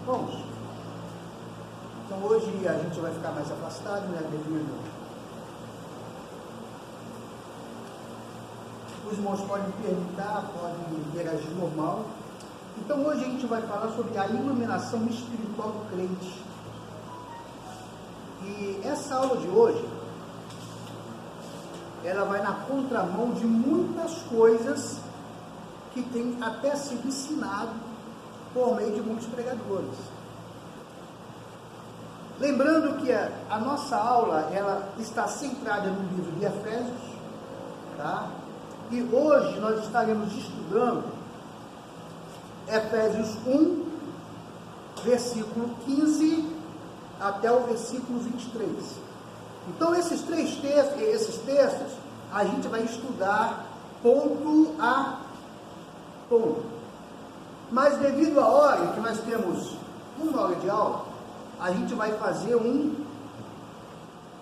Bom, então hoje a gente vai ficar mais afastado, né, devido. Os irmãos podem perguntar, podem interagir normal. Então hoje a gente vai falar sobre a iluminação espiritual do crente. E essa aula de hoje, ela vai na contramão de muitas coisas que tem até sido ensinado por meio de muitos pregadores. Lembrando que a nossa aula, ela está centrada no livro de Efésios, tá? E hoje nós estaremos estudando Efésios 1, versículo 15 até o versículo 23. Então esses textos a gente vai estudar ponto a ponto. Mas devido à hora que nós temos uma hora de aula, a gente vai fazer um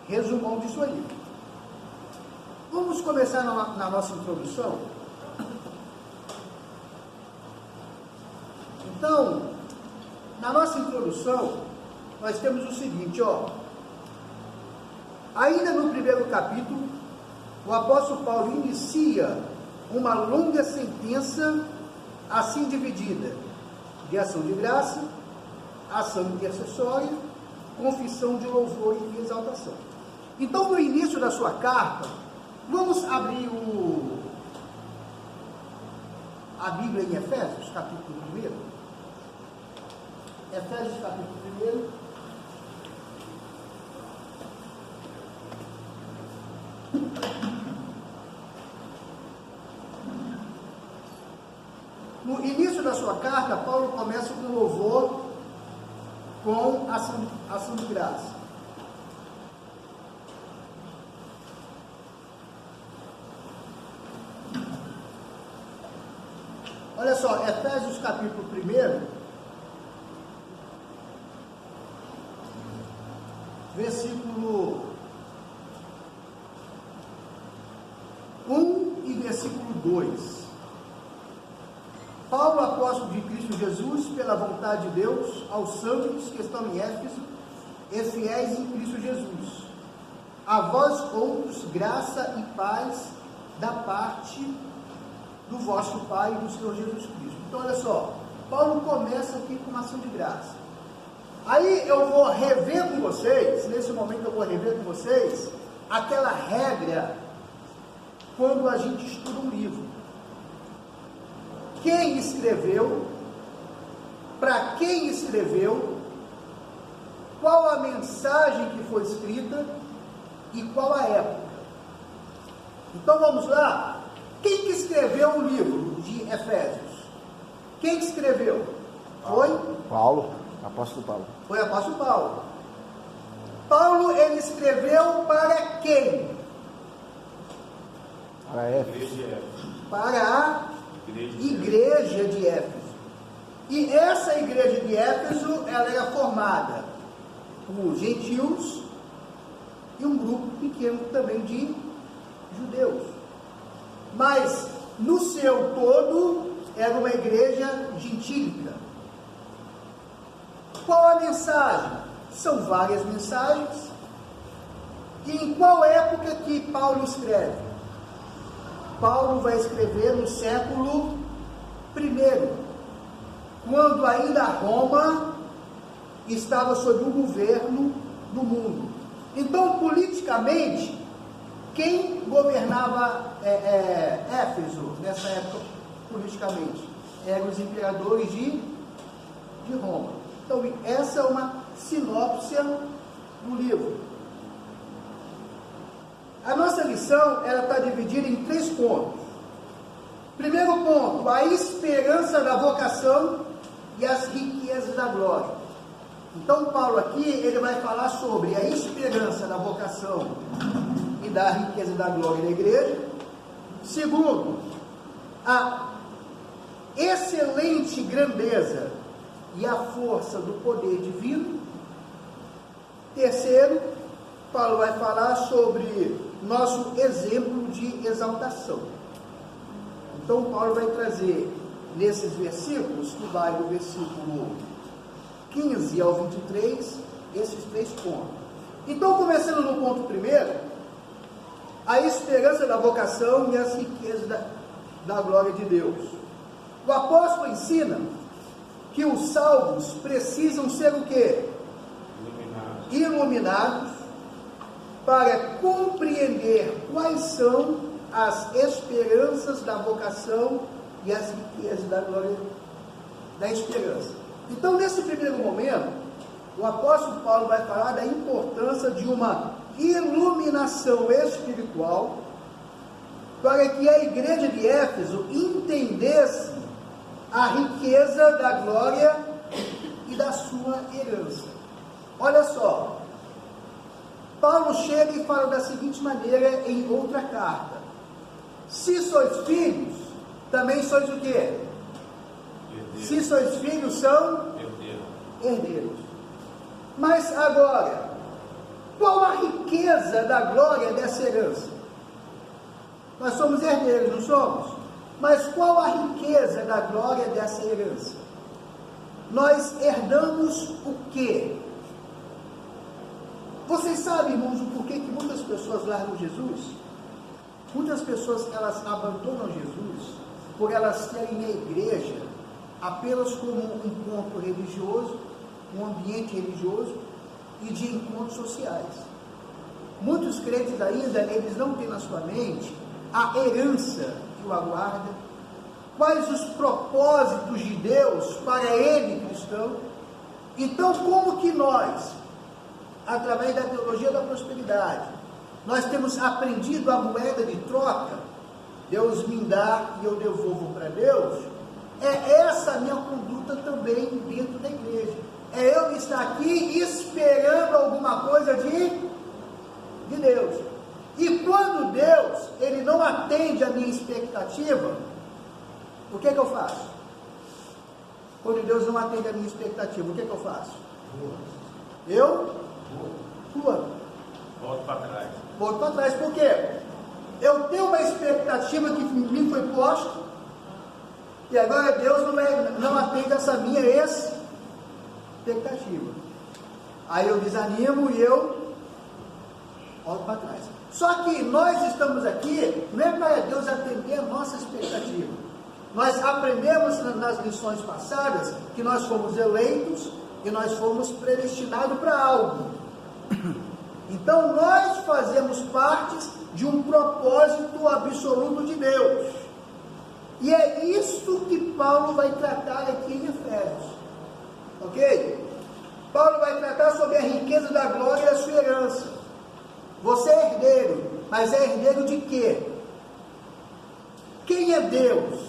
resumão disso aí. Vamos começar na nossa introdução. Então, na nossa introdução, nós temos o seguinte, ainda no primeiro capítulo, o apóstolo Paulo inicia uma longa sentença assim dividida, de ação de graça, ação intercessória, confissão de louvor e exaltação. Então, no início da sua carta, vamos abrir a Bíblia em Efésios, capítulo 1. Efésios, capítulo 1. No início da sua carta, Paulo começa com louvor, com ação de graça. Olha só, Efésios capítulo 1, versículo 1 e versículo 2. Paulo, apóstolo de Cristo Jesus, pela vontade de Deus, aos santos que estão em Éfeso e fiéis em Cristo Jesus. A vós outros, graça e paz da parte do vosso Pai e do Senhor Jesus Cristo. Então, olha só, Paulo começa aqui com uma ação de graça. Aí eu vou rever com vocês, nesse momento eu vou rever com vocês, aquela regra quando a gente estuda um livro. Quem escreveu, para quem escreveu, qual a mensagem que foi escrita e qual a época. Então vamos lá. Quem que escreveu o livro de Efésios? Quem que escreveu? Foi? Paulo, apóstolo Paulo. Foi o apóstolo Paulo. Paulo, ele escreveu para quem? Para Éfeso. Para a igreja de Éfeso. E essa igreja de Éfeso, ela era formada por gentios e um grupo pequeno também de judeus. Mas, no seu todo, era uma igreja gentílica. Qual a mensagem? São várias mensagens. E em qual época que Paulo escreve? Paulo vai escrever no século I, quando ainda Roma estava sob o governo do mundo. Então, politicamente, quem governava Éfeso nessa época, politicamente, eram os imperadores de Roma. Então, essa é uma sinopse do livro. A nossa lição, ela está dividida em 3 pontos. Primeiro ponto, a esperança da vocação e as riquezas da glória. Então, Paulo aqui, ele vai falar sobre a esperança da vocação e da riqueza da glória da igreja. Segundo, a excelente grandeza e a força do poder divino. Terceiro, Paulo vai falar sobre nosso exemplo de exaltação. Então, Paulo vai trazer nesses versículos, que vai do versículo 15 ao 23, esses 3 pontos. Então, começando no ponto primeiro, a esperança da vocação e as riquezas da glória de Deus. O apóstolo ensina que os salvos precisam ser o quê? Iluminados para compreender quais são as esperanças da vocação e as riquezas da glória da esperança. Então, nesse primeiro momento, o apóstolo Paulo vai falar da importância de uma iluminação espiritual para que a igreja de Éfeso entendesse a riqueza da glória e da sua herança. Olha só, Paulo chega e fala da seguinte maneira em outra carta: se sois filhos, também sois o quê? Herdeiros. Se sois filhos, são herdeiros. Mas agora, qual a riqueza da glória dessa herança? Nós somos herdeiros, não somos? Mas qual a riqueza da glória dessa herança? Nós herdamos o quê? Vocês sabem, irmãos, o porquê que muitas pessoas largam Jesus? Muitas pessoas, elas abandonam Jesus por elas terem a igreja apenas como um ponto religioso, um ambiente religioso e de encontros sociais. Muitos crentes ainda, eles não têm na sua mente a herança que o aguarda, quais os propósitos de Deus para ele, cristão. Então, como que nós, através da teologia da prosperidade, nós temos aprendido a moeda de troca, Deus me dá e eu devolvo para Deus? É essa a minha conduta também dentro da igreja. É eu estar aqui esperando alguma coisa de Deus. E quando Deus, ele não atende a minha expectativa, o que é que eu faço? Quando Deus não atende a minha expectativa, o que é que eu faço? Eu volto para trás. Volto para trás, por quê? Eu tenho uma expectativa que me foi posta, e agora Deus não atende essa minha expectativa. Aí eu desanimo e eu volto para trás. Só que nós estamos aqui, não é para Deus atender a nossa expectativa. Nós aprendemos nas lições passadas que nós fomos eleitos e nós fomos predestinados para algo. Então nós fazemos parte de um propósito absoluto de Deus. E é isso que Paulo vai tratar aqui em Efésios. Ok? Paulo vai tratar sobre a riqueza da glória e a sua herança. Você é herdeiro, mas é herdeiro de quê? Quem é Deus?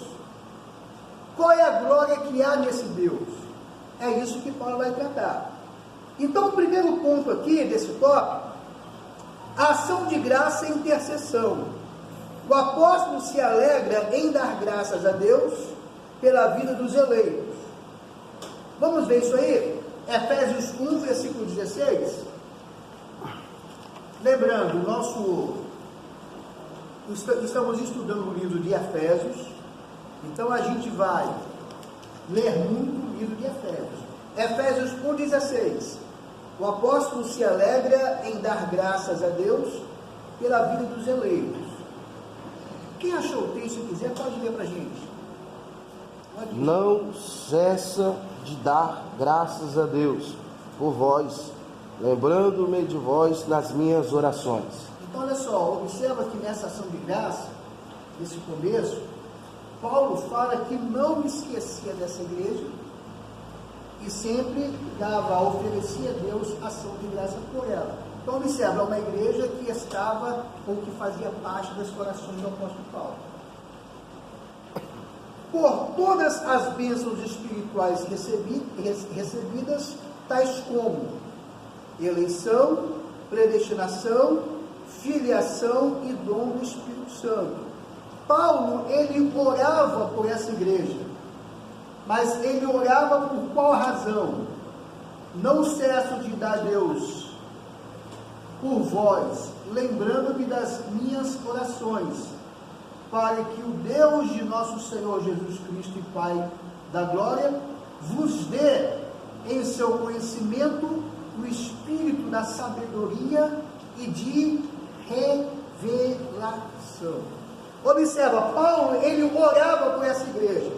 Qual é a glória que há nesse Deus? É isso que Paulo vai tratar. Então, o primeiro ponto aqui desse tópico, a ação de graça e intercessão. O apóstolo se alegra em dar graças a Deus pela vida dos eleitos. Vamos ver isso aí? Efésios 1, versículo 16. Lembrando, estamos estudando o livro de Efésios, então a gente vai ler muito o livro de Efésios. Efésios 1,16. O apóstolo se alegra em dar graças a Deus pela vida dos eleitos. Quem achou o texto e quiser, pode ler para a gente. Não cessa de dar graças a Deus por vós, lembrando-me de vós nas minhas orações. Então, olha só, observa que nessa ação de graça, nesse começo, Paulo fala que não esquecia dessa igreja e sempre oferecia a Deus ação de graça por ela. Então, observa, é uma igreja que estava ou que fazia parte das orações do apóstolo Paulo. Por todas as bênçãos espirituais recebidas, tais como eleição, predestinação, filiação e dom do Espírito Santo. Paulo, ele orava por essa igreja, mas ele orava por qual razão? Não cesso de dar a Deus por vós, lembrando-me das minhas orações, para que o Deus de nosso Senhor Jesus Cristo e Pai da glória vos dê em seu conhecimento o espírito da sabedoria e de revelação. Observa, Paulo, ele orava por essa igreja,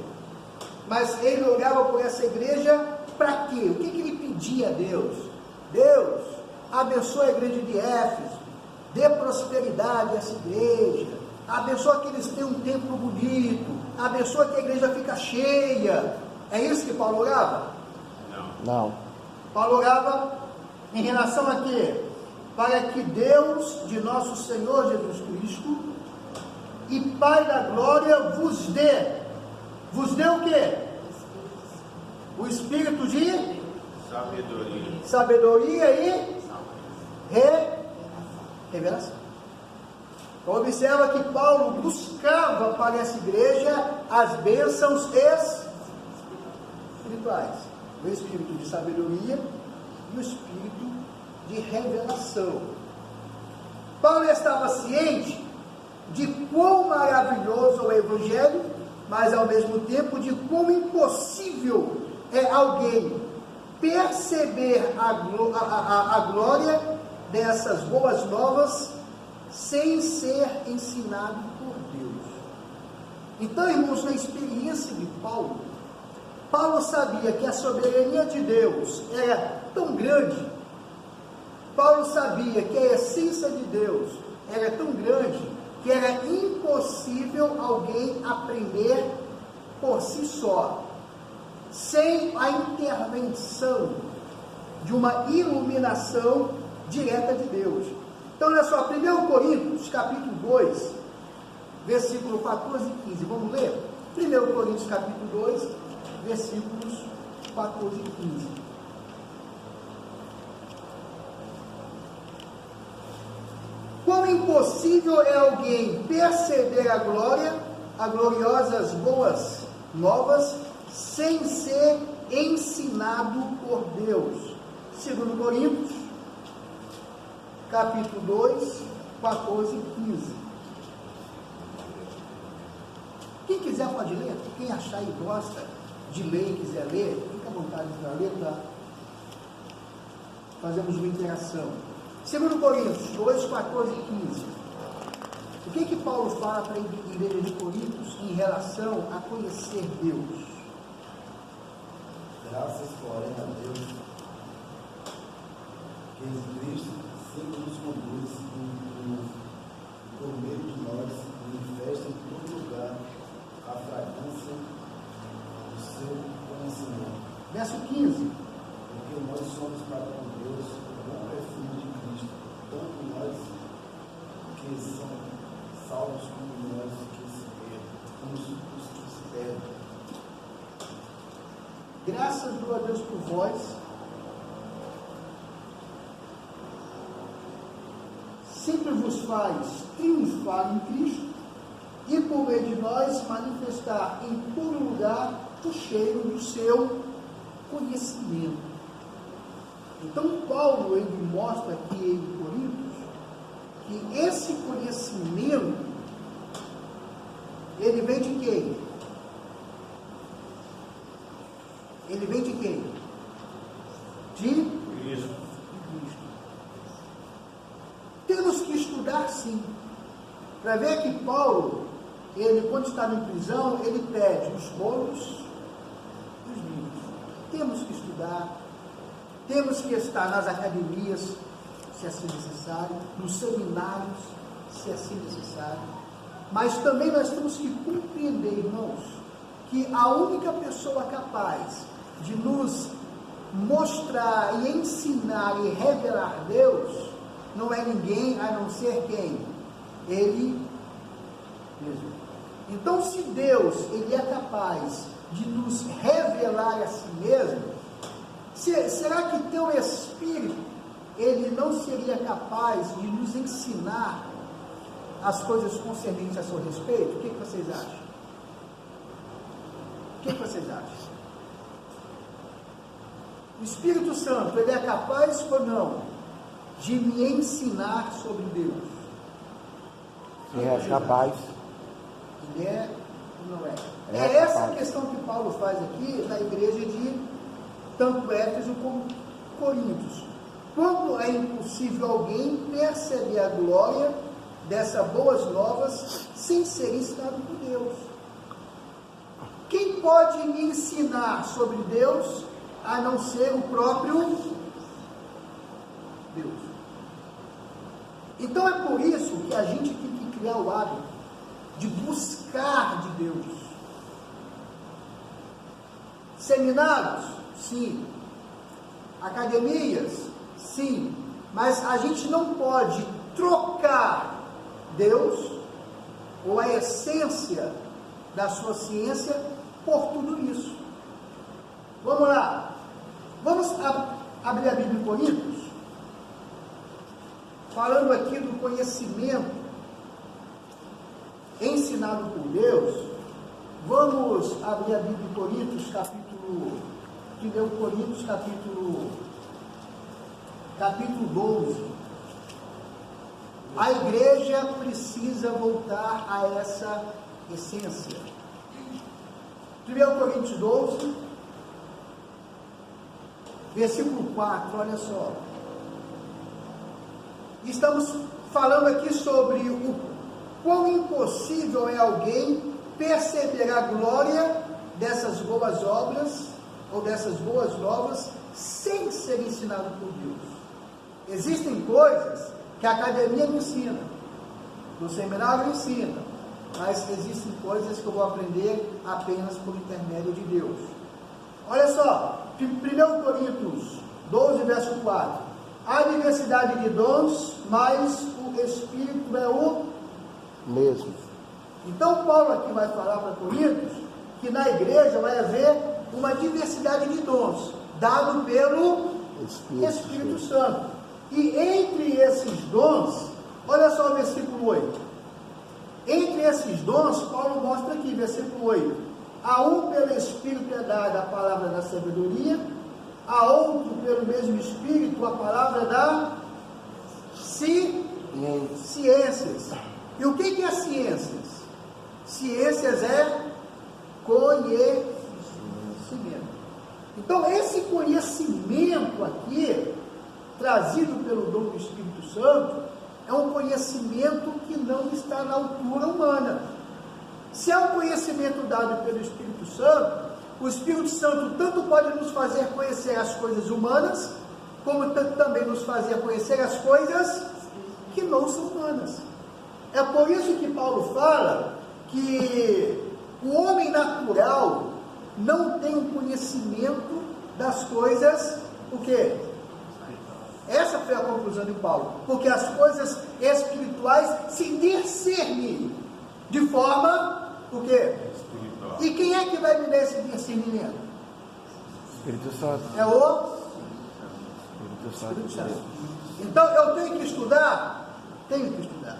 mas ele orava por essa igreja para quê? O que ele pedia a Deus? Deus, abençoa a igreja de Éfeso, dê prosperidade a essa igreja, abençoa que eles tenham um templo bonito, abençoa que a igreja fica cheia. É isso que Paulo orava? Não. Paulo orava em relação a quê? Para que Deus de nosso Senhor Jesus Cristo e Pai da glória vos dê o quê? O espírito de sabedoria e revelação. Então observa que Paulo buscava para essa igreja as bênçãos espirituais, o espírito de sabedoria e o espírito de revelação. Paulo estava ciente de quão maravilhoso é o Evangelho, mas ao mesmo tempo de quão impossível é alguém perceber a glória dessas boas novas sem ser ensinado por Deus. Então, irmãos, na experiência de Paulo sabia que a soberania de Deus era tão grande, Paulo sabia que a essência de Deus era tão grande, que era impossível alguém aprender por si só, sem a intervenção de uma iluminação direta de Deus. Então, olha só, 1 Coríntios, capítulo 2, versículo 14 e 15, vamos ler? 1 Coríntios, capítulo 2, versículos 14 e 15. Quão impossível é alguém perceber a glória, as gloriosas boas novas, sem ser ensinado por Deus. 2 Coríntios, capítulo 2, 14 e 15. Quem quiser pode ler, quem achar e gosta de ler e quiser ler, fica à vontade para ler, tá? Fazemos uma interação. 2 Coríntios 2, 14 e 15. O que Paulo fala para a igreja de Coríntios em relação a conhecer Deus? Graças, porém, a Deus, que em Cristo sempre nos conduz por meio de nós, manifesta em todo lugar a fragrância do seu conhecimento. Verso 15. Porque nós somos para com Deus o bom perfume de Cristo, tanto nós que são salvos como nós que se perdem, como os que se perdem. Graças a Deus por vós, sempre vos faz triunfar em Cristo e por meio de nós manifestar em todo lugar o cheiro do seu conhecimento. Então Paulo, ele mostra aqui em Coríntios que esse conhecimento, ele vem de quem? Ele vem de quem? De Cristo. Temos que estudar sim, para ver que Paulo, ele quando estava em prisão, ele pede os rolos e os livros. Temos que estudar, temos que estar nas academias, se assim necessário, nos seminários, se assim necessário, mas também nós temos que compreender, irmãos, que a única pessoa capaz de nos mostrar e ensinar e revelar Deus não é ninguém a não ser quem? Ele mesmo. Então, se Deus, ele é capaz de nos revelar a si mesmo, será que teu Espírito, ele não seria capaz de nos ensinar as coisas concernentes a seu respeito? O que vocês acham? O que vocês acham? O Espírito Santo, ele é capaz ou não de me ensinar sobre Deus? É capaz. Ele é ou não é? É É essa capaz. a questão que Paulo faz aqui na igreja de tanto Éfeso como Coríntios. Quando é impossível alguém perceber a glória dessas boas novas sem ser ensinado por Deus? Quem pode me ensinar sobre Deus a não ser o próprio Deus? Então é por isso que a gente tem que criar o hábito de buscar de Deus. Seminários? Sim. Academias? Sim. Mas a gente não pode trocar Deus ou a essência da sua ciência por tudo isso. Vamos lá. Vamos abrir a Bíblia em Coríntios, falando aqui do conhecimento ensinado por Deus. Vamos abrir a Bíblia em Coríntios, capítulo 1 Coríntios, capítulo 12. A igreja precisa voltar a essa essência. 1 Coríntios 12, versículo 4, olha só. Estamos falando aqui sobre o quão impossível é alguém perceber a glória dessas boas obras ou dessas boas novas sem ser ensinado por Deus. Existem coisas que a academia não ensina, que o seminário não ensina, mas existem coisas que eu vou aprender apenas por intermédio de Deus. Olha só, 1 Coríntios 12, verso 4. Há diversidade de dons, mas o Espírito é o mesmo. Então Paulo aqui vai falar para Coríntios que na igreja vai haver uma diversidade de dons, dado pelo Espírito Santo. E entre esses dons, olha só o versículo 8. Entre esses dons, Paulo mostra aqui, versículo 8. A um pelo Espírito é dada a palavra da sabedoria, a outro pelo mesmo Espírito a palavra da ciências. E o que é ciências? Ciências é conhecimento. Então, esse conhecimento aqui, trazido pelo dom do Espírito Santo, é um conhecimento que não está na altura humana. Se é um conhecimento dado pelo Espírito Santo, o Espírito Santo tanto pode nos fazer conhecer as coisas humanas, como também nos fazer conhecer as coisas que não são humanas. É por isso que Paulo fala que o homem natural não tem um conhecimento das coisas, o quê? Essa foi a conclusão de Paulo. Porque as coisas espirituais se discernem de forma, o quê? Espiritual. E quem é que vai me dar esse discernimento? Espírito Santo. É o Espírito Santo. Então eu tenho que estudar? Tenho que estudar.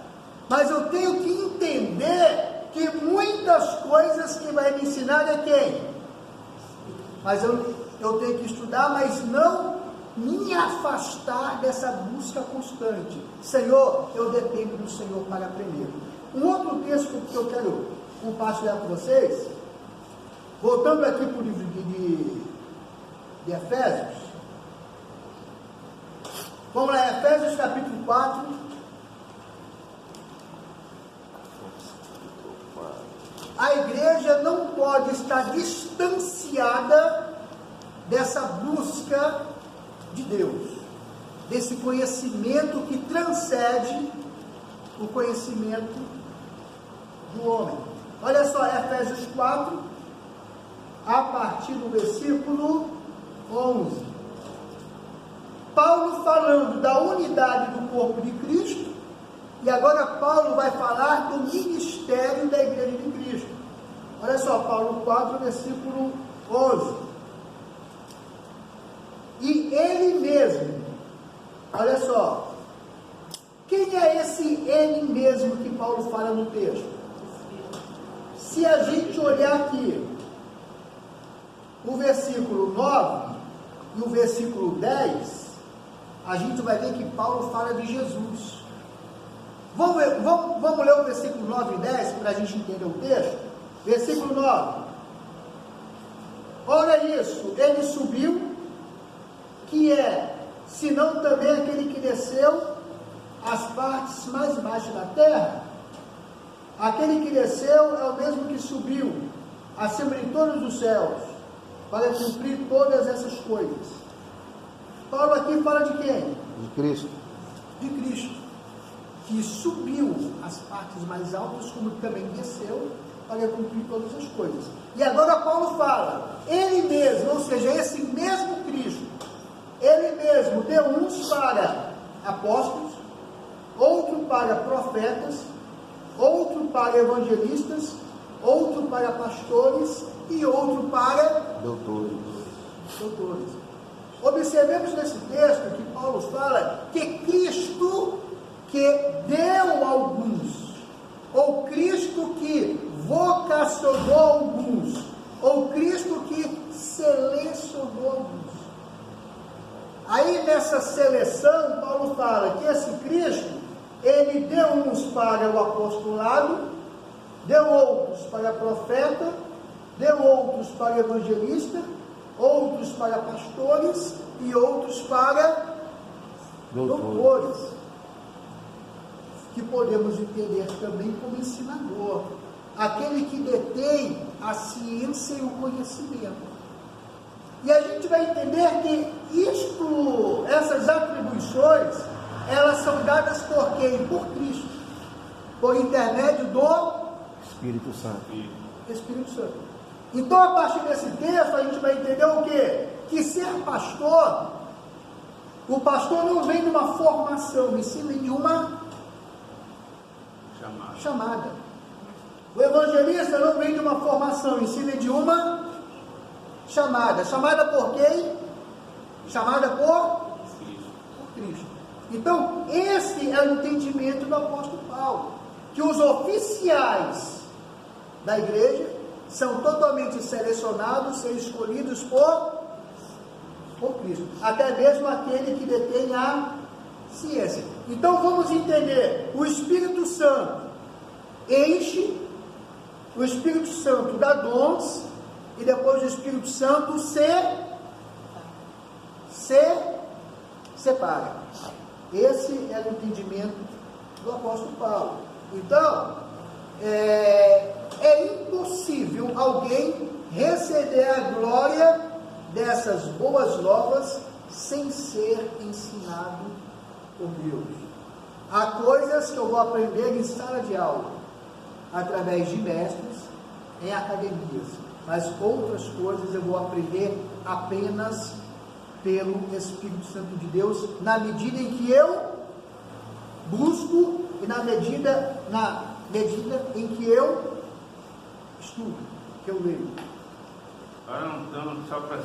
Mas eu tenho que entender que muitas coisas que vai me ensinar é quem? Mas eu tenho que estudar, mas não me afastar dessa busca constante. Senhor, eu dependo do Senhor para aprender. Um outro texto que eu quero compartilhar com vocês, voltando aqui para o livro de Efésios. Vamos lá, Efésios capítulo 4. A igreja não pode estar distanciada dessa busca de Deus, desse conhecimento que transcende o conhecimento do homem. Olha só, Efésios 4, a partir do versículo 11. Paulo falando da unidade do corpo de Cristo, e agora Paulo vai falar do ministério da igreja de Cristo. Olha só, Paulo 4, versículo 11. E ele mesmo, olha só, quem é esse ele mesmo que Paulo fala no texto? Se a gente olhar aqui, o versículo 9 e o versículo 10, a gente vai ver que Paulo fala de Jesus. Vamos ler o versículo 9 e 10 para a gente entender o texto? Versículo 9. Olha isso, ele subiu que é, senão também aquele que desceu às partes mais baixas da terra? Aquele que desceu é o mesmo que subiu acima de todos os céus, para cumprir todas essas coisas. Paulo aqui fala de quem? De Cristo. De Cristo, que subiu às partes mais altas, como também desceu, para cumprir todas as coisas. E agora Paulo fala, ele mesmo, ou seja, esse mesmo Cristo, ele mesmo deu uns para apóstolos, outro para profetas, outro para evangelistas, outro para pastores e outro para Doutores. Observemos nesse texto que Paulo fala que Cristo que deu alguns, ou Cristo que vocacionou alguns, ou Cristo que selecionou alguns. Aí nessa seleção, Paulo fala que esse Cristo, ele deu uns para o apostolado, deu outros para profeta, deu outros para evangelista, outros para pastores e outros para doutores, que podemos entender também como ensinador, aquele que detém a ciência e o conhecimento. E a gente vai entender que essas atribuições, elas são dadas por quem? Por Cristo, por intermédio do Espírito Santo. Espírito Santo. Então, a partir desse texto, a gente vai entender o quê? Que ser pastor, o pastor não vem de uma formação, e sim de uma chamada. O evangelista não vem de uma formação, e sim de uma chamada. Chamada por quem? Chamada por Cristo. Então, esse é o entendimento do apóstolo Paulo, que os oficiais da igreja são totalmente selecionados e escolhidos por Cristo, até mesmo aquele que detém a ciência. Então vamos entender, o Espírito Santo enche, o Espírito Santo dá dons, e depois o Espírito Santo se separa. Esse é o entendimento do apóstolo Paulo. Então, é impossível alguém receber a glória dessas boas novas sem ser ensinado por Deus. Há coisas que eu vou aprender em sala de aula, através de mestres, em academias, mas outras coisas eu vou aprender apenas pelo Espírito Santo de Deus, na medida em que eu busco e na medida em que eu estudo, que eu leio. Agora, então, só para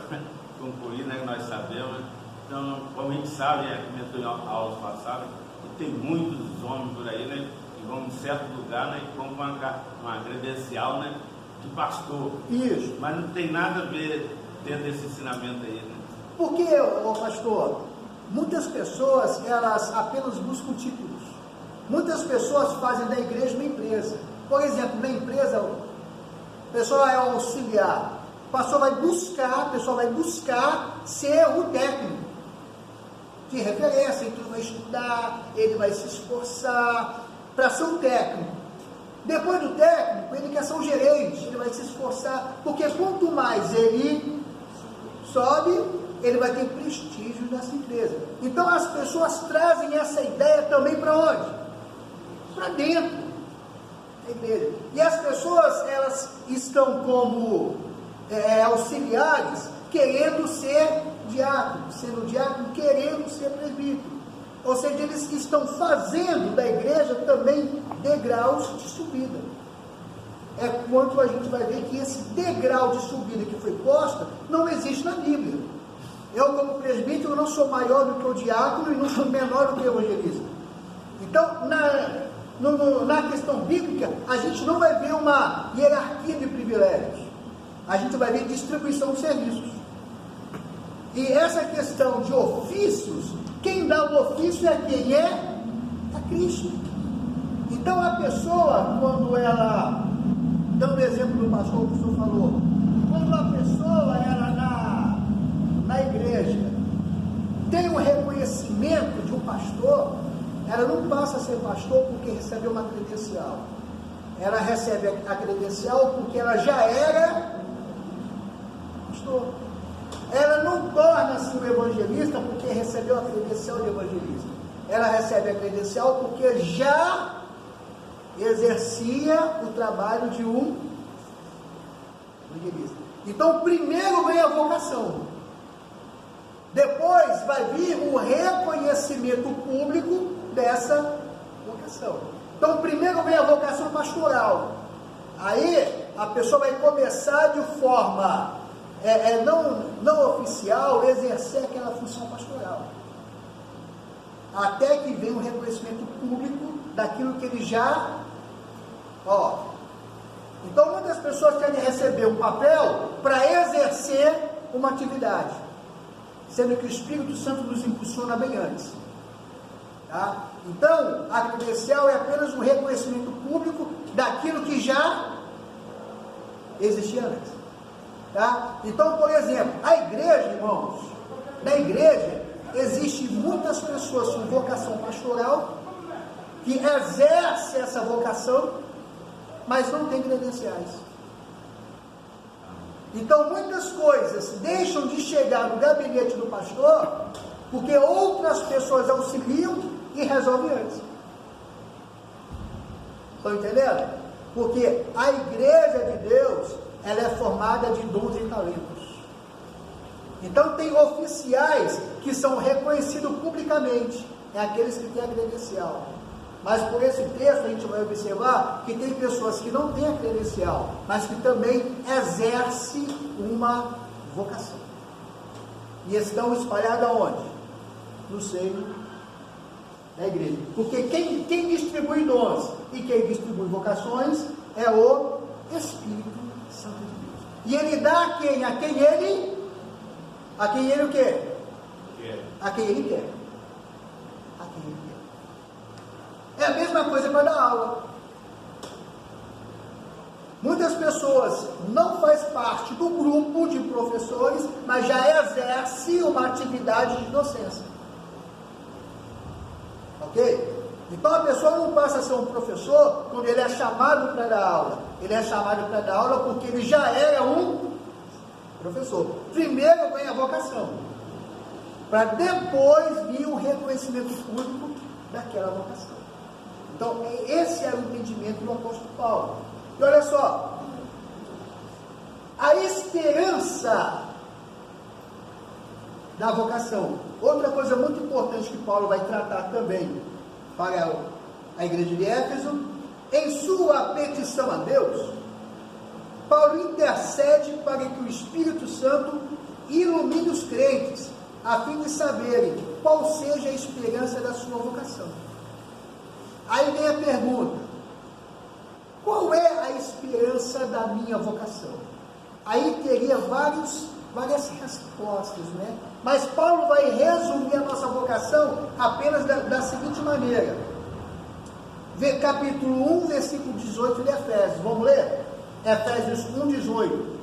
concluir, né, que nós sabemos, então, como a gente sabe, comentou em aulas passadas, que tem muitos homens por aí, né, que vão em certo lugar, né, e vão com uma credencial, né, de pastor. Isso. Mas não tem nada a ver dentro desse ensinamento aí, né? Por que, pastor? Muitas pessoas, elas apenas buscam títulos. Muitas pessoas fazem da igreja uma empresa. Por exemplo, na empresa, a pessoa é auxiliar. O pastor vai buscar ser o técnico de referência, então ele vai estudar, ele vai se esforçar para ser um técnico. Depois do técnico, ele quer ser um gerente, ele vai se esforçar, porque quanto mais ele sobe, ele vai ter prestígio nessa empresa. Então as pessoas trazem essa ideia também para onde? Para dentro da igreja. E as pessoas, elas estão como auxiliares, querendo ser diácono, sendo diácono, querendo ser presbítero. Ou seja, eles estão fazendo da igreja também degraus de subida. É quanto a gente vai ver que esse degrau de subida que foi posta não existe na Bíblia. Eu, como presbítero, não sou maior do que o diácono e não sou menor do que o evangelista. Então, na questão bíblica, a gente não vai ver uma hierarquia de privilégios. A gente vai ver distribuição de serviços. E essa questão de ofícios, quem dá o ofício é quem é Cristo. Então a pessoa, quando ela, dando o exemplo do pastor que o senhor falou, quando a pessoa, ela na igreja, ela não passa a ser pastor porque recebeu uma credencial. Ela recebe a credencial porque ela já era pastor. Ela não torna-se um evangelista porque recebeu a credencial de evangelista. Ela recebe a credencial porque já exercia o trabalho de um evangelista. Então, primeiro vem a vocação. Depois vai vir o reconhecimento público dessa vocação. Então, primeiro vem a vocação pastoral. Aí, a pessoa vai começar de forma não oficial, exercer aquela função pastoral. Até que vem o reconhecimento público daquilo que ele já... Então, muitas pessoas querem receber um papel para exercer uma atividade, sendo que o Espírito Santo nos impulsiona bem antes. Tá? Então, a credencial é apenas um reconhecimento público daquilo que já existia antes. Tá? Então, por exemplo, a igreja, irmãos, na igreja, existem muitas pessoas com vocação pastoral, que exercem essa vocação, mas não tem credenciais. Então, muitas coisas deixam de chegar no gabinete do pastor, porque outras pessoas auxiliam e resolvem antes. Estão entendendo? Porque a igreja de Deus, ela é formada de dons e talentos. Então, tem oficiais que são reconhecidos publicamente, é aqueles que têm a credencial. Mas por esse texto a gente vai observar que tem pessoas que não têm a credencial, mas que também exercem uma vocação. E estão espalhadas aonde? No seio da igreja. Porque quem distribui dons e quem distribui vocações é o Espírito Santo de Deus. E ele dá a quem? A quem ele o quê? A quem ele quer. A quem ele quer. É a mesma coisa para dar aula. Muitas pessoas não fazem parte do grupo de professores, mas já exercem uma atividade de docência. Ok? Então a pessoa não passa a ser um professor quando ele é chamado para dar aula. Ele é chamado para dar aula porque ele já era um professor. Primeiro vem a vocação, para depois vir o reconhecimento público daquela vocação. Então, esse é o entendimento do apóstolo Paulo. E olha só, a esperança da vocação. Outra coisa muito importante que Paulo vai tratar também para a igreja de Éfeso, em sua petição a Deus, Paulo intercede para que o Espírito Santo ilumine os crentes, a fim de saberem qual seja a esperança da sua vocação. Aí vem a pergunta: qual é a esperança da minha vocação? Aí teria várias respostas, né? Mas Paulo vai resumir a nossa vocação apenas da seguinte maneira. Capítulo 1, versículo 18 de Efésios. Vamos ler? Efésios 1, 18.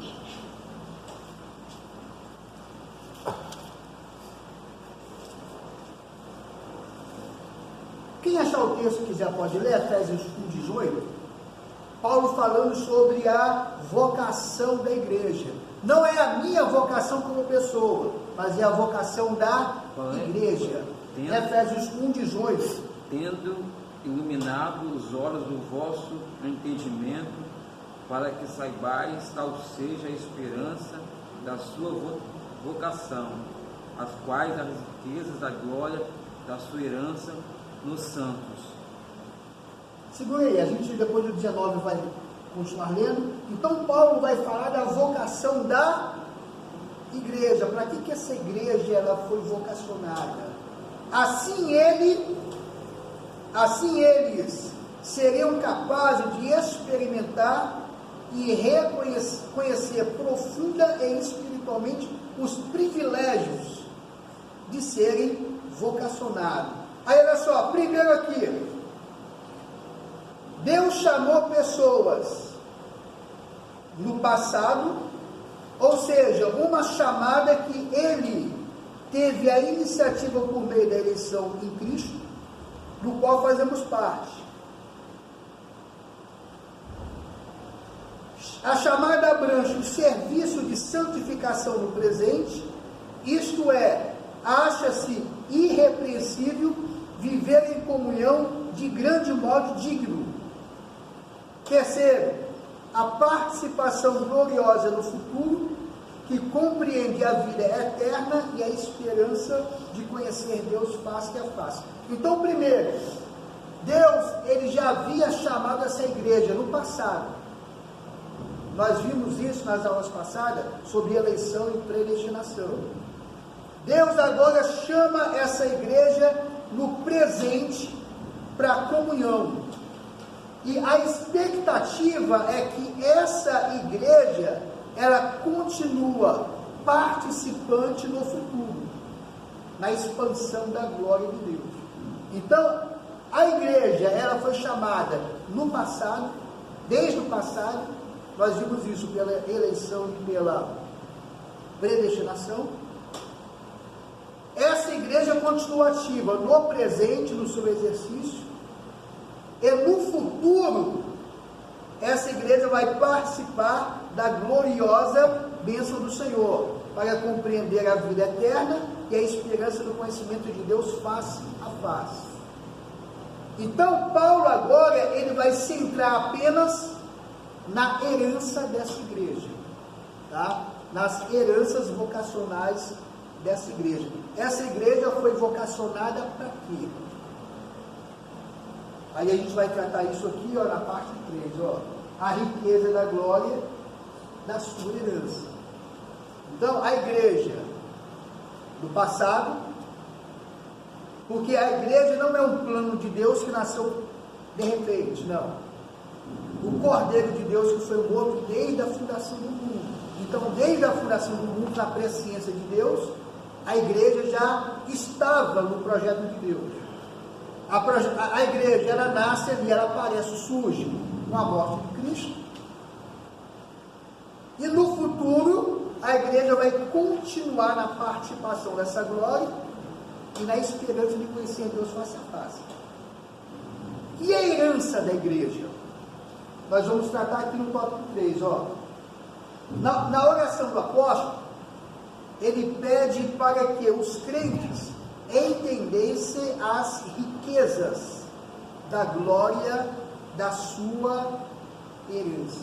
Quem achar o texto quiser pode ler, Efésios 1, 18. Paulo falando sobre a vocação da igreja. Não é a minha vocação como pessoa, mas é a vocação da igreja. Efésios 1, 18. Tendo iluminado os olhos do vosso entendimento, para que saibais qual seja a esperança da sua vocação, as quais as riquezas da glória da sua herança nos santos. Segura aí, a gente depois do 19 vai continuar lendo. Então Paulo vai falar da vocação da igreja. Para que essa igreja ela foi vocacionada? Assim eles seriam capazes de experimentar e reconhecer profunda e espiritualmente os privilégios de serem vocacionados. Aí olha só, primeiro aqui, Deus chamou pessoas no passado, ou seja, uma chamada que ele teve a iniciativa por meio da eleição em Cristo. do qual fazemos parte. A chamada abrange o serviço de santificação no presente, isto é, acha-se irrepreensível viver em comunhão de grande modo digno. Terceiro, a participação gloriosa no futuro, que compreende a vida eterna e a esperança de conhecer Deus face a face. Então, primeiro, Deus, ele já havia chamado essa igreja no passado. Nós vimos isso nas aulas passadas, sobre eleição e predestinação. Deus agora chama essa igreja no presente para a comunhão. E a expectativa é que essa igreja, ela continua participante no futuro, na expansão da glória de Deus. Então, a igreja, ela foi chamada no passado, desde o passado, nós vimos isso pela eleição e pela predestinação. Essa igreja continua ativa no presente, no seu exercício, e no futuro, essa igreja vai participar da gloriosa bênção do Senhor, para compreender a vida eterna e a esperança do conhecimento de Deus face a face. Então, Paulo agora, ele vai centrar apenas na herança dessa igreja, tá? Nas heranças vocacionais dessa igreja. Essa igreja foi vocacionada para quê? Aí a gente vai tratar isso aqui, ó, na parte 3, ó, a riqueza da glória da sua herança. Então, a igreja do passado, porque a igreja não é um plano de Deus que nasceu de repente, não. O Cordeiro de Deus que foi morto desde a fundação do mundo. Então, desde a fundação do mundo, na presciência de Deus, a igreja já estava no projeto de Deus. A igreja, ela nasce ali, ela aparece, surge com a morte de Cristo. E no futuro, a igreja vai continuar na participação dessa glória e na esperança de conhecer Deus face a face. E a herança da igreja? Nós vamos tratar aqui no tópico 3, ó. Na oração do apóstolo, ele pede para que os crentes entendessem as riquezas da glória da sua herança,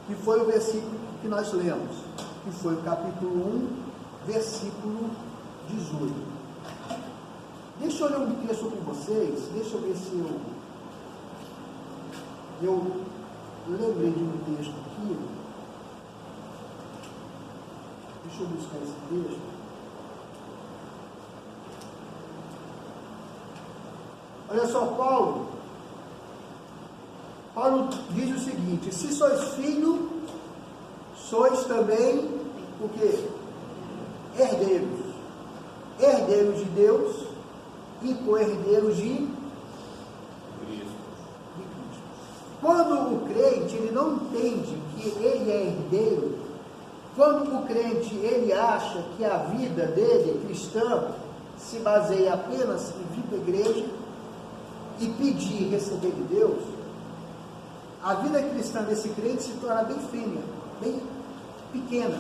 que foi o versículo que nós lemos, que foi o capítulo 1, versículo 18. Deixa eu ler um texto com vocês, deixa eu ver se eu lembrei de um texto aqui. Deixa eu buscar esse texto. Olha só, Paulo diz o seguinte: se sois filhos, sois também o quê? Herdeiros. Herdeiros de Deus e co-herdeiros de Cristo. Quando o crente, ele não entende que ele é herdeiro, quando o crente, ele acha que a vida dele, cristã, se baseia apenas em vir para a igreja e pedir e receber de Deus, a vida cristã desse crente se torna bem fina, bem pequena.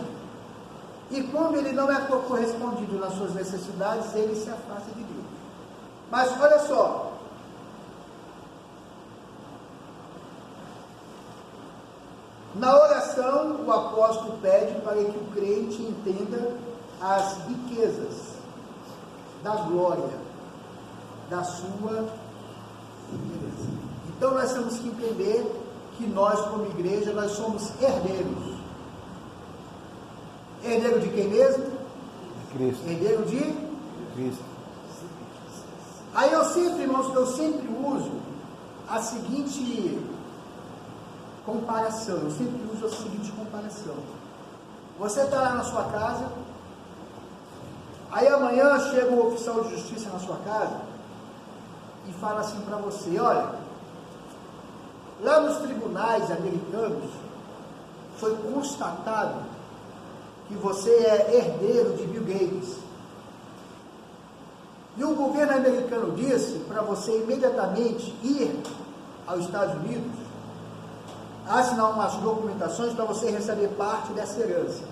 E quando ele não é correspondido nas suas necessidades, ele se afasta de Deus. Mas olha só, na oração o apóstolo pede para que o crente entenda as riquezas da glória da sua herança. Então nós temos que entender que nós, como igreja, nós somos herdeiros. Herdeiro de quem mesmo? De Cristo. Herdeiro de Cristo. Aí eu sempre, irmãos, eu sempre uso a seguinte comparação. Eu sempre uso a seguinte comparação. Você está lá na sua casa, aí amanhã chega um oficial de justiça na sua casa e fala assim para você: olha, lá nos tribunais americanos foi constatado que você é herdeiro de Bill Gates. E o governo americano disse para você imediatamente ir aos Estados Unidos, assinar umas documentações para você receber parte dessa herança.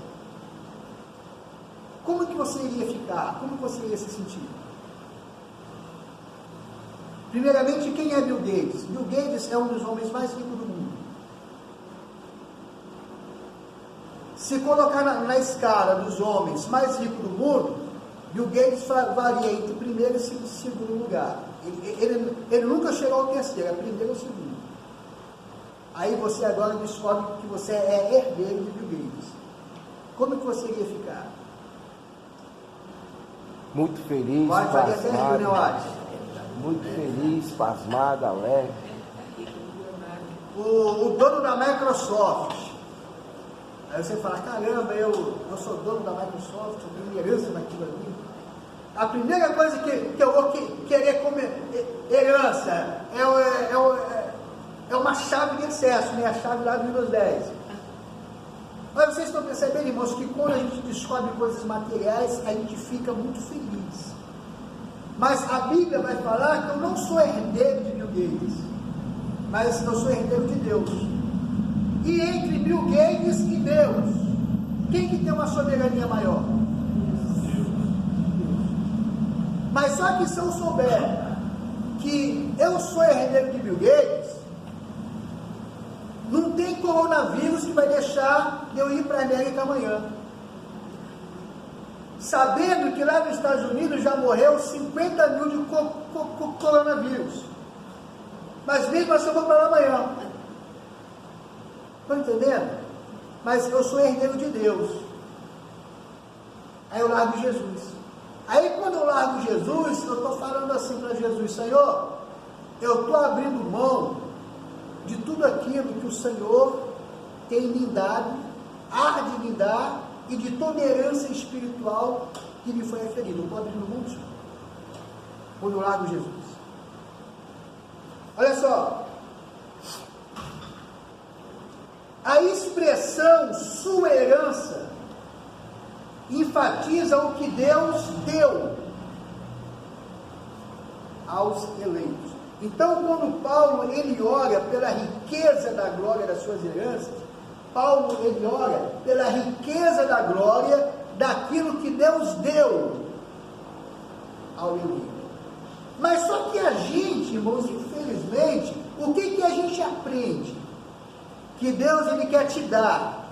Como que você iria ficar? Como que você iria se sentir? Primeiramente, quem é Bill Gates? Bill Gates é um dos homens mais ricos do mundo. Se colocar na escala dos homens mais ricos do mundo, Bill Gates varia entre primeiro e segundo lugar. Ele nunca chegou ao terceiro, é primeiro ou segundo. Aí você agora descobre que você é herdeiro de Bill Gates. Como que você iria ficar? Muito feliz, pasmado. Muito feliz, pasmado, alegre. O dono da Microsoft. Aí você fala, caramba, eu sou dono da Microsoft, eu tenho herança naquilo ali. A primeira coisa que eu vou querer comer, herança, é uma chave de acesso, né? A chave lá do Windows 10. Mas vocês estão percebendo, irmãos, que quando a gente descobre coisas materiais, a gente fica muito feliz. Mas a Bíblia vai falar que eu não sou herdeiro de Bill Gates, mas eu sou herdeiro de Deus. E entre Bill Gates e Deus, quem que tem uma soberania maior? Mas só que se eu souber que eu sou herdeiro de Bill Gates, não tem coronavírus que vai deixar eu ir para a América amanhã. Sabendo que lá nos Estados Unidos já morreu 50 mil de coronavírus. Mas mesmo assim eu vou para lá amanhã. Estão entendendo? Mas eu sou herdeiro de Deus. Aí eu largo Jesus. Aí quando eu largo Jesus, eu estou falando assim para Jesus: Senhor, eu estou abrindo mão de tudo aquilo que o Senhor tem me dado, há de me dar, e de toda herança espiritual que me foi referida. Eu estou abrindo mão disso quando eu largo Jesus. Olha só, a expressão sua herança enfatiza o que Deus deu aos eleitos. Então, quando Paulo ele ora pela riqueza da glória das suas heranças, Paulo ele ora pela riqueza da glória daquilo que Deus deu ao eleito. Mas só que a gente, irmãos, infelizmente, o que a gente aprende? Que Deus ele quer te dar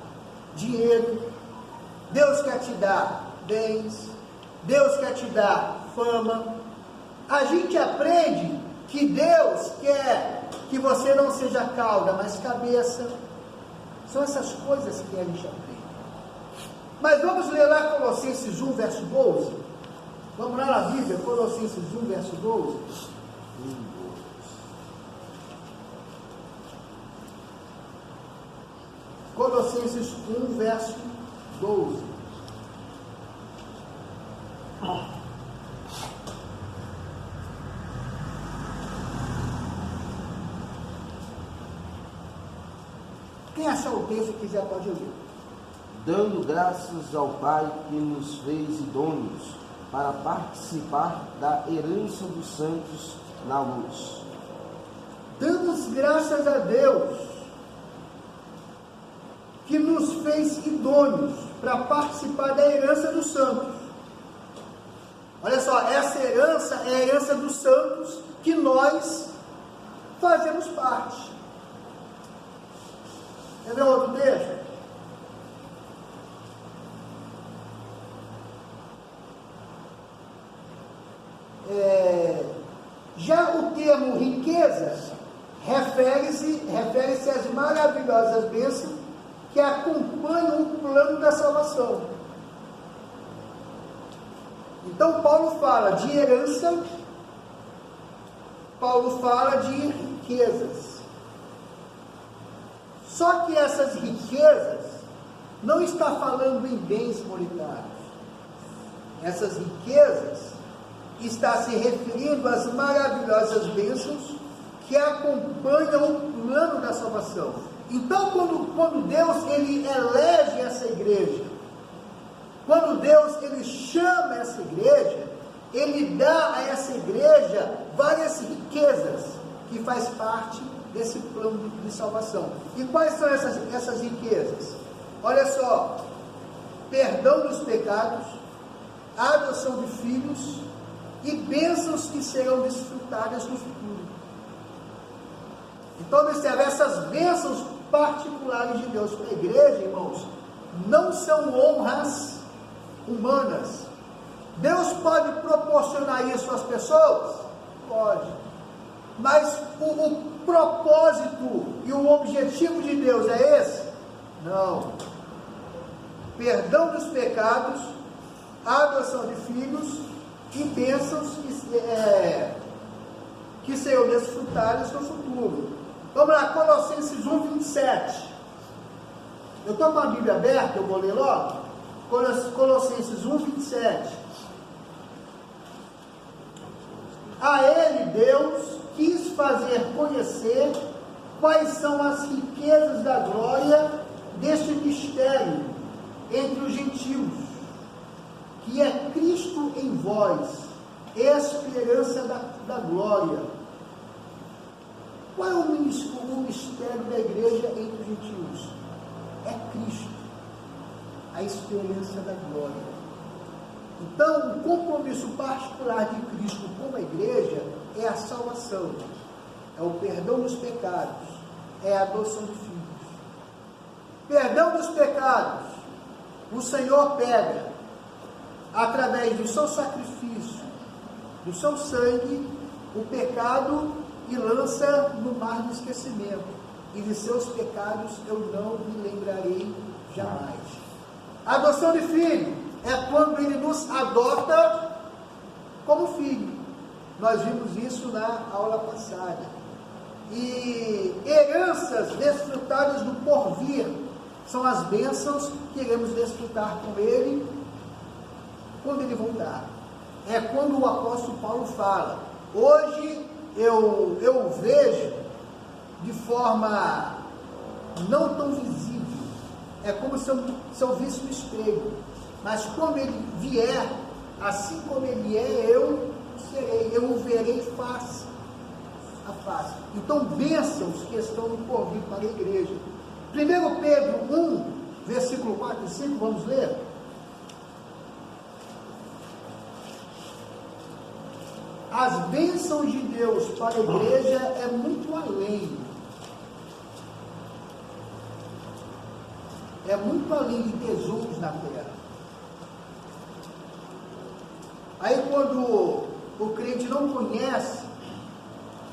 dinheiro, Deus quer te dar bens, Deus quer te dar fama. A gente aprende que Deus quer que você não seja cauda, mas cabeça. São essas coisas que a gente aprende. Mas vamos ler lá Colossenses 1, verso 12. Vamos lá na Bíblia, Colossenses 1, verso 12. Colossenses 1, verso 12. Quem achar o texto e quiser pode ler. Dando graças ao Pai que nos fez idôneos para participar da herança dos santos na luz. Damos graças a Deus que nos fez idôneos para participar da herança dos santos. Olha só, essa herança é a herança dos santos que nós fazemos parte. Quer ver outro texto? Já o termo riqueza refere-se às maravilhosas bênçãos que acompanham o plano da salvação. Então Paulo fala de herança, Paulo fala de riquezas. Só que essas riquezas não está falando em bens monetários. Essas riquezas está se referindo às maravilhosas bênçãos que acompanham o plano da salvação. Então, quando Deus ele elege essa igreja, quando Deus ele chama essa igreja, Ele dá a essa igreja várias riquezas que faz parte desse plano de salvação. E quais são essas riquezas? Olha só: perdão dos pecados, adoção de filhos e bênçãos que serão desfrutadas no futuro. Então, observe, essas bênçãos particulares de Deus para a igreja, irmãos, não são honras humanas. Deus pode proporcionar isso às pessoas? Pode. Mas o propósito e o objetivo de Deus é esse? Não. Perdão dos pecados, adoção de filhos e bênçãos que serão desfrutadas no futuro. Vamos lá, Colossenses 1, 27. Eu estou com a Bíblia aberta, eu vou ler logo. Colossenses 1, 27. A ele, Deus, quis fazer conhecer quais são as riquezas da glória deste mistério entre os gentios, que é Cristo em vós, esperança da glória. Qual é o mistério da igreja entre os gentios? É Cristo, a esperança da glória. Então, o compromisso particular de Cristo com a igreja é a salvação, é o perdão dos pecados, é a adoção de filhos. Perdão dos pecados, o Senhor pega, através do seu sacrifício, do seu sangue, o pecado e lança no mar do esquecimento. E de seus pecados eu não me lembrarei jamais. A adoção de filho é quando ele nos adota como filho. Nós vimos isso na aula passada. E heranças desfrutadas do porvir são as bênçãos que iremos desfrutar com ele quando ele voltar. É quando o apóstolo Paulo fala: hoje eu vejo de forma não tão visível, é como se eu visse no espelho, mas quando ele vier, assim como ele é, eu o verei face a face. Então, bênçãos que estão no porvir para a igreja. 1 Pedro 1, versículo 4 e 5, vamos ler? As bênçãos de Deus para a igreja é muito além. É muito além de tesouros na terra. Aí quando o crente não conhece,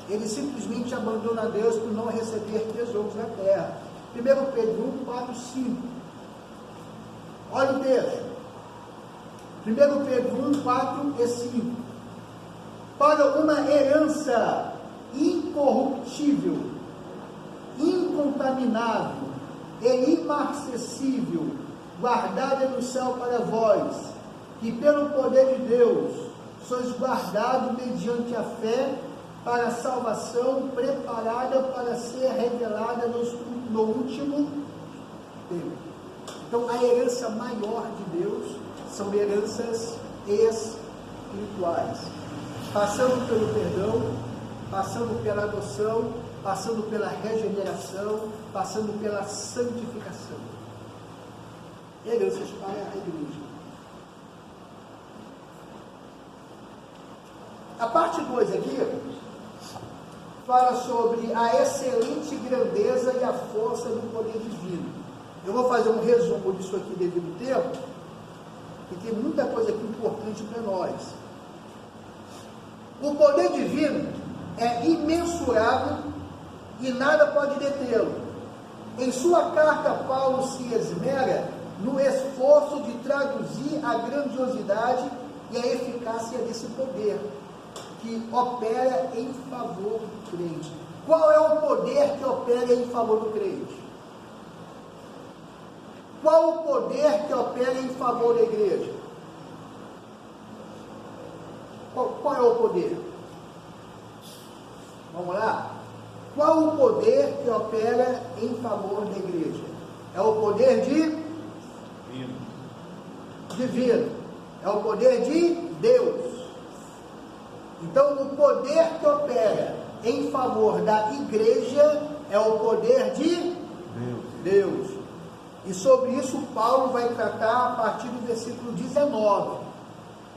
ele simplesmente abandona Deus por não receber tesouros na terra. 1 Pedro 1, 4, 5. Olha o texto. 1 Pedro 1, 4 e 5. Para uma herança incorruptível, incontaminável e imarcessível, guardada no céu para vós, que pelo poder de Deus sois guardados mediante a fé para a salvação preparada para ser revelada no último tempo. Então, a herança maior de Deus são heranças espirituais, passando pelo perdão, passando pela adoção, passando pela regeneração, passando pela santificação. Heranças para a igreja. A parte 2 aqui fala sobre a excelente grandeza e a força do poder divino. Eu vou fazer um resumo disso aqui devido ao tempo, porque tem muita coisa aqui importante para nós. O poder divino é imensurável e nada pode detê-lo. Em sua carta, Paulo se esmera no esforço de traduzir a grandiosidade e a eficácia desse poder que opera em favor do crente. Qual é o poder que opera em favor do crente? Qual o poder que opera em favor da igreja? Qual é o poder? Vamos lá? Qual o poder que opera em favor da igreja? É o poder divino. É o poder de Deus. Então, o poder que opera em favor da igreja é o poder de Deus. E sobre isso Paulo vai tratar a partir do versículo 19.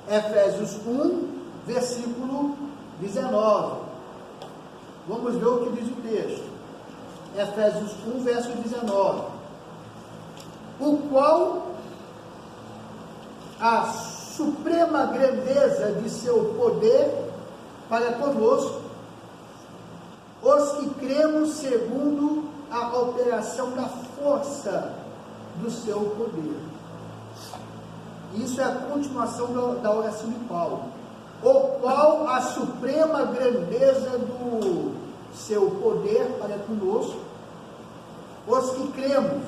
Efésios 1, versículo 19. Vamos ver o que diz o texto. Efésios 1, verso 19. O qual a suprema grandeza de seu poder para conosco, os que cremos segundo a operação da força do seu poder. Isso é a continuação da oração de Paulo. O qual a suprema grandeza do seu poder para conosco, os que cremos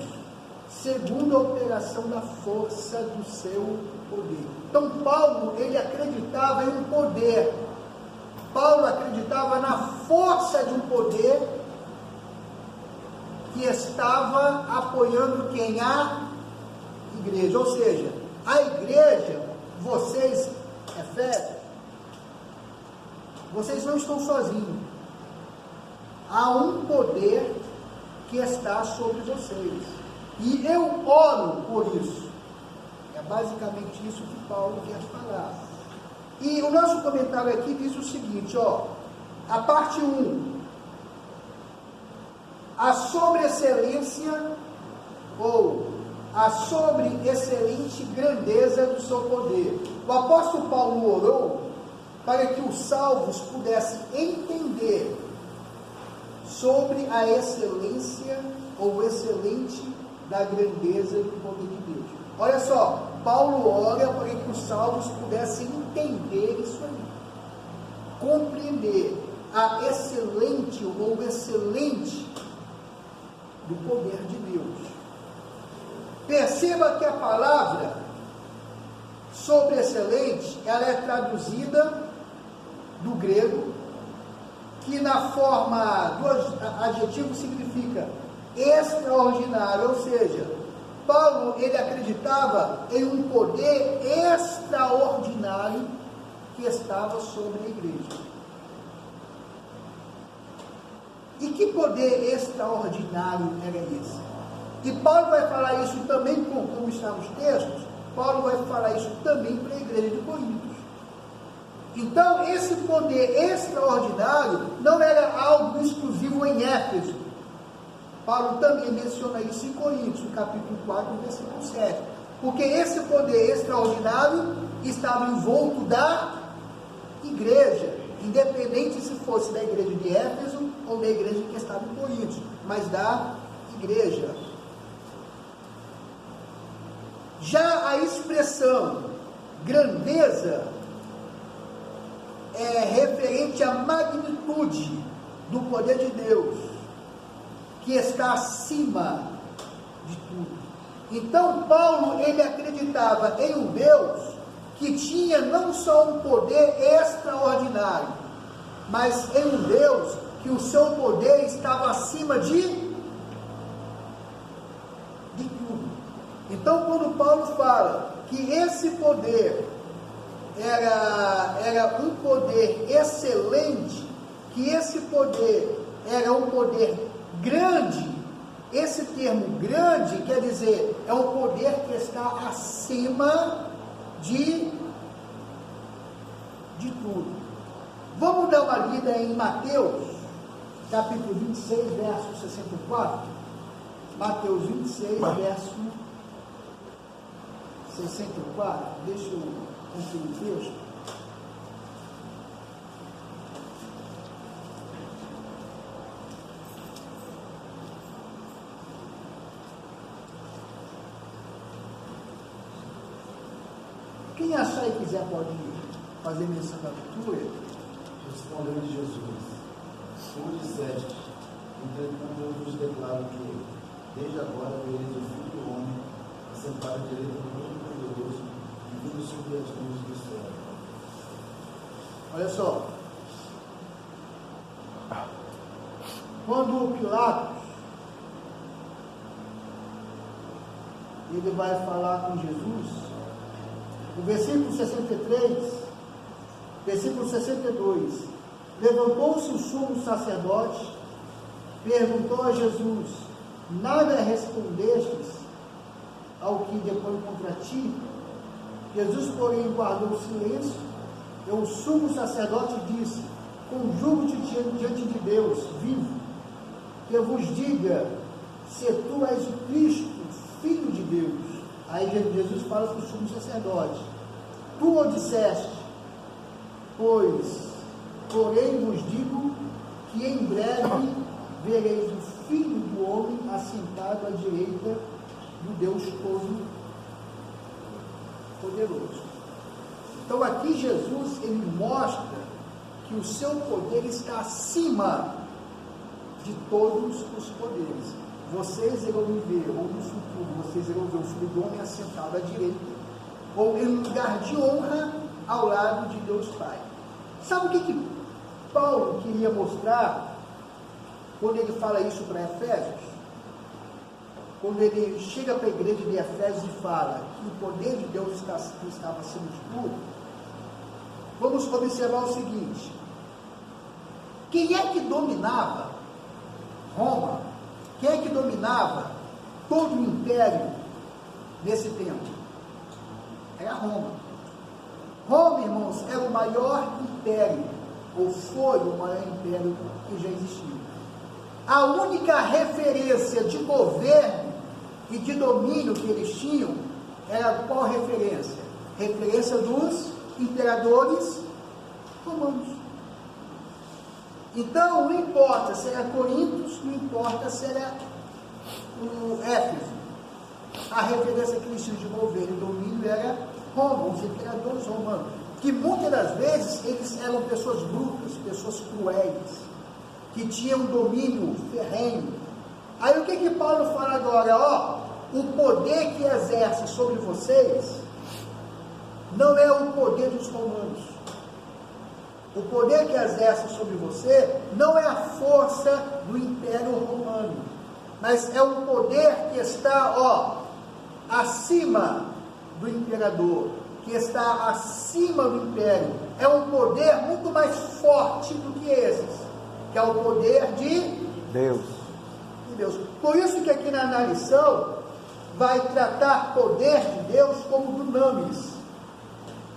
segundo a operação da força do seu poder. Então Paulo, ele acreditava em um poder. Paulo acreditava na força de um poder que estava apoiando quem? A igreja. Ou seja, a igreja, vocês, Efésios, vocês não estão sozinhos. Há um poder que está sobre vocês. E eu oro por isso. É basicamente isso que Paulo quer falar. E o nosso comentário aqui diz o seguinte, a parte 1. A sobreexcelência ou a sobreexcelente grandeza do seu poder. O apóstolo Paulo orou para que os salvos pudessem entender sobre a excelência ou excelente da grandeza do poder de Deus. Olha só, Paulo ora para que os salvos pudessem entender isso aí, compreender a excelente ou excelente do poder de Deus. Perceba que a palavra sobre excelente, ela é traduzida do grego, que na forma do adjetivo significa extraordinário, ou seja, Paulo, ele acreditava em um poder extraordinário que estava sobre a igreja. E que poder extraordinário era esse? E Paulo vai falar isso também, como está nos textos, Paulo vai falar isso também para a igreja de Corinto. Então, esse poder extraordinário não era algo exclusivo em Éfeso. Paulo também menciona isso em Coríntios, no capítulo 4, versículo 7. Porque esse poder extraordinário estava envolto da igreja, independente se fosse da igreja de Éfeso ou da igreja que estava em Coríntios, mas da igreja. Já a expressão grandeza é referente à magnitude do poder de Deus, que está acima de tudo. Então Paulo, ele acreditava em um Deus que tinha não só um poder extraordinário, mas em um Deus que o seu poder estava acima de tudo. Então, quando Paulo fala que esse poder era um poder excelente, que esse poder era um poder grande, esse termo grande quer dizer, é um poder que está acima de tudo. Vamos dar uma lida em Mateus, capítulo 26, verso 64. Mateus 26, verso 64. Deixa eu conferir o texto. Quem achar e quiser pode fazer menção da leitura. Respondeu Jesus: Tu disseste, entretanto eu vos declaro que, desde agora vereis o Filho do Homem assentado à direita do Todo-Poderoso e vindo sobre as nuvens do céu. Olha só. Quando Pilatos ele vai falar com Jesus, o versículo 63 Versículo 62. Levantou-se o sumo sacerdote, perguntou a Jesus: nada respondestes ao que depõe contra ti? Jesus, porém, guardou silêncio. E o sumo sacerdote disse: conjuro-te diante de Deus vivo, que vos diga se tu és o Cristo, Filho de Deus. Aí Jesus fala para o sumo sacerdote: tu o disseste, porém vos digo que em breve vereis o Filho do Homem assentado à direita do Deus Todo-Poderoso. Então aqui Jesus, ele mostra que o seu poder está acima de todos os poderes. Vocês irão me ver, ou no futuro, vocês irão ver o Filho do Homem assentado à direita, ou em lugar de honra ao lado de Deus Pai. Sabe o que Paulo queria mostrar quando ele fala isso para Efésios? Quando ele chega para a igreja de Efésios e fala que o poder de Deus estava acima de tudo, vamos observar o seguinte: quem é que dominava Roma? Quem é que dominava todo o império nesse tempo? Era Roma. Roma, irmãos, era o maior império, ou foi o maior império que já existiu. A única referência de governo e de domínio que eles tinham era qual referência? Referência dos imperadores romanos. Então, não importa se era Corinto, não importa se era o Éfeso, a referência que eles tinham de governo e domínio era Roma, os imperadores romanos, que muitas das vezes eles eram pessoas brutas, pessoas cruéis, que tinham domínio ferrenho. Aí o que Paulo fala agora? O poder que exerce sobre vocês não é o poder dos romanos. O poder que exerce sobre você não é a força do Império Romano, mas é um poder que está, acima do imperador, que está acima do império. É um poder muito mais forte do que esses, que é o poder de Deus. Por isso que aqui na lição vai tratar poder de Deus como dunamis.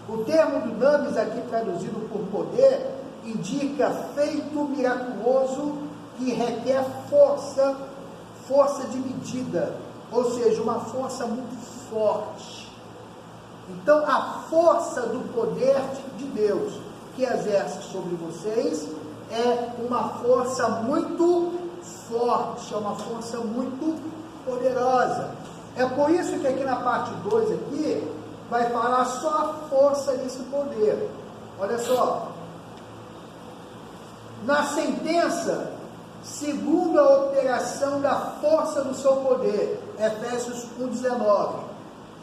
O termo dunamis aqui traduzido por poder indica feito miraculoso que requer força de medida, ou seja, uma força muito forte. Então a força do poder de Deus que exerce sobre vocês é uma força muito forte, é uma força muito poderosa. É por isso que aqui na parte 2 aqui vai falar só a força desse poder. Olha só, na sentença, segundo a operação da força do seu poder, Efésios 1,19,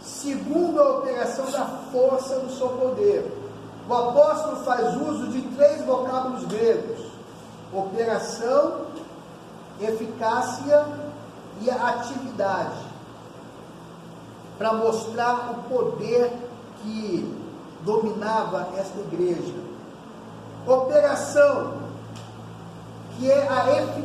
segundo a operação da força do seu poder, o apóstolo faz uso de 3 vocábulos gregos: operação, eficácia e atividade, para mostrar o poder que dominava esta igreja. Operação, que é a eficácia.